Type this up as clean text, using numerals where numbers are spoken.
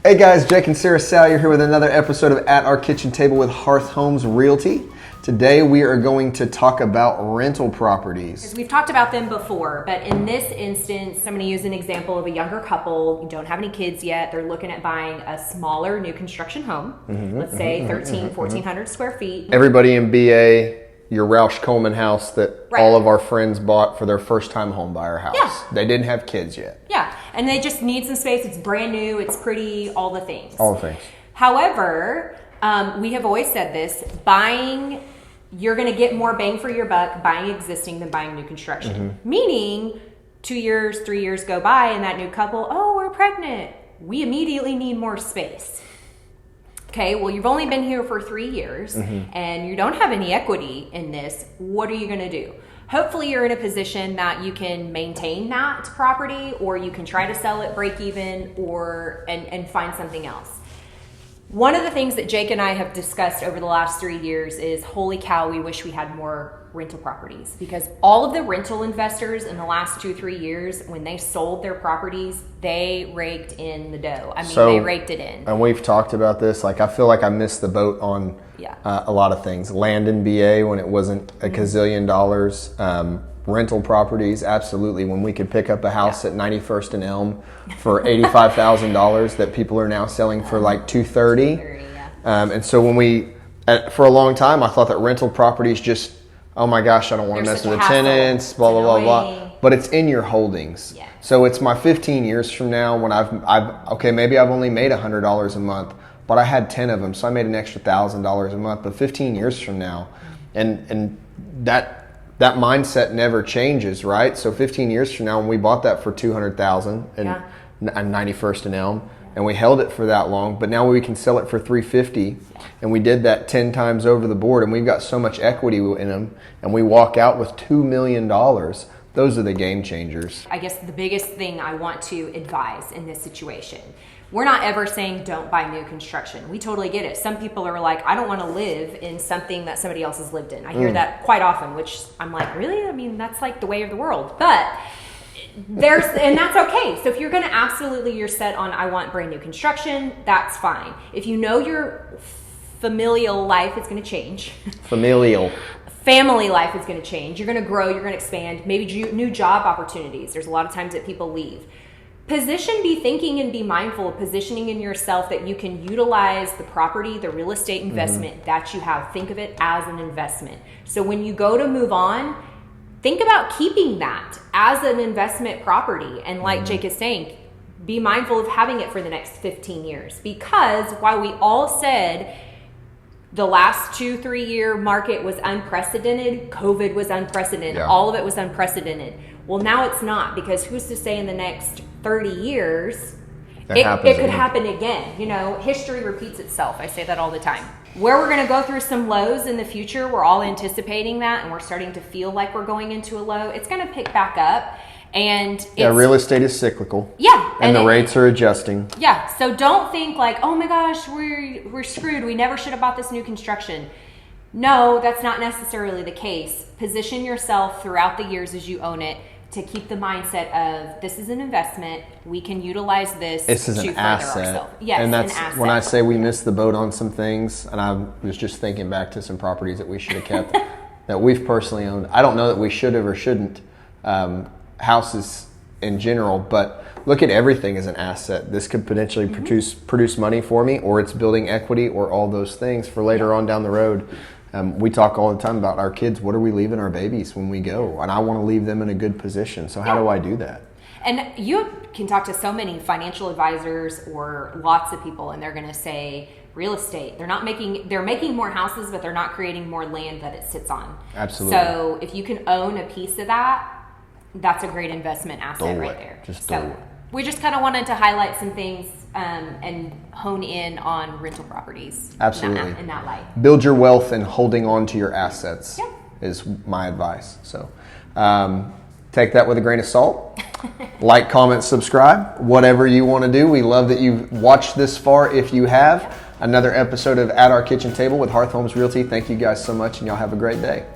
Hey guys, Jake and Sarah Salyer here with another episode of At Our Kitchen Table with Hearth Homes Realty. Today we are going to talk about rental properties. We've talked about them before, but in this instance, I'm going to use an example of a younger couple who don't have any kids yet. They're looking at buying a smaller new construction home, let's say 1,400 square feet. Everybody in BA, your Roush Coleman house that all of our friends bought for their first time home buyer house. Yeah. They didn't have kids yet. Yeah, and they just need some space. It's brand new, it's pretty, all the things. All the things. However, we have always said this, you're going to get more bang for your buck buying existing than buying new construction. Meaning 2 years, 3 years go by and that new couple, oh, we're pregnant. We immediately need more space. Okay, well, you've only been here for 3 years and you don't have any equity in this. What are you going to do? Hopefully you're in a position that you can maintain that property, or you can try to sell it, break even, or and find something else. One of the things that Jake and I have discussed over the last 3 years is, holy cow, we wish we had more rental properties, because all of the rental investors in the last 2-3 years, when they sold their properties, they raked in the dough. They raked it in. And we've talked about this. I feel like I missed the boat on a lot of things. Land in BA when it wasn't a gazillion dollars. Rental properties, absolutely. When we could pick up a house at 91st and Elm for $85,000 that people are now selling for like $230,000. And so for a long time, I thought that rental properties just, oh my gosh, I don't want to mess with the tenants, blah, blah, blah, blah. But it's in your holdings. Yeah. So it's my 15 years from now when maybe I've only made $100 a month, but I had 10 of them. So I made an extra $1,000 a month. But 15 years from now, and that mindset never changes, right? So 15 years from now, when we bought that for $200,000 and 91st and Elm, and we held it for that long, but now we can sell it for $350,000, and we did that 10 times over the board, and we've got so much equity in them, and we walk out with $2 million. Those are the game changers. I guess the biggest thing I want to advise in this situation, we're not ever saying don't buy new construction. We totally get it. Some people are like, I don't want to live in something that somebody else has lived in. I hear that quite often, which I'm like, really? I mean, that's like the way of the world. But and that's okay. So if you're going to you're set on, I want brand new construction, that's fine. If you know your familial life is going to change. Family life is going to change. You're going to grow, you're going to expand, maybe new job opportunities. There's a lot of times that people leave. Be thinking and be mindful of positioning in yourself that you can utilize the property, the real estate investment that you have. Think of it as an investment. So when you go to move on, think about keeping that as an investment property. And like Jake is saying, be mindful of having it for the next 15 years. Because while we all said the last 2-3 year market was unprecedented, COVID was unprecedented, all of it was unprecedented. Well, now it's not, because who's to say in the next 30 years it could happen again. You know, history repeats itself. I say that all the time. Where we're going to go through some lows in the future, we're all anticipating that, and we're starting to feel like we're going into a low. It's going to pick back up. And real estate is cyclical. Yeah. And the rates are adjusting. Yeah. So don't think like, oh my gosh, we're screwed. We never should have bought this new construction. No, that's not necessarily the case. Position yourself throughout the years as you own it to keep the mindset of, this is an investment. We can utilize this is an asset. Yes, and that's an asset. When I say we missed the boat on some things, and I was just thinking back to some properties that we should have kept that we've personally owned. I don't know that we should have or shouldn't. Houses in general, but look at everything as an asset. This could potentially produce money for me, or it's building equity, or all those things for later on down the road. We talk all the time about our kids. What are we leaving our babies when we go? And I want to leave them in a good position. So how do I do that? And you can talk to so many financial advisors or lots of people, and they're going to say real estate. They're making more houses, but they're not creating more land that it sits on. Absolutely. So if you can own a piece of that, that's a great investment asset right there. We just kind of wanted to highlight some things and hone in on rental properties. Absolutely. In that light. Build your wealth and holding on to your assets is my advice. So take that with a grain of salt. Like, comment, subscribe, whatever you want to do. We love that you've watched this far. If you have, another episode of At Our Kitchen Table with Hearth Homes Realty. Thank you guys so much, and y'all have a great day.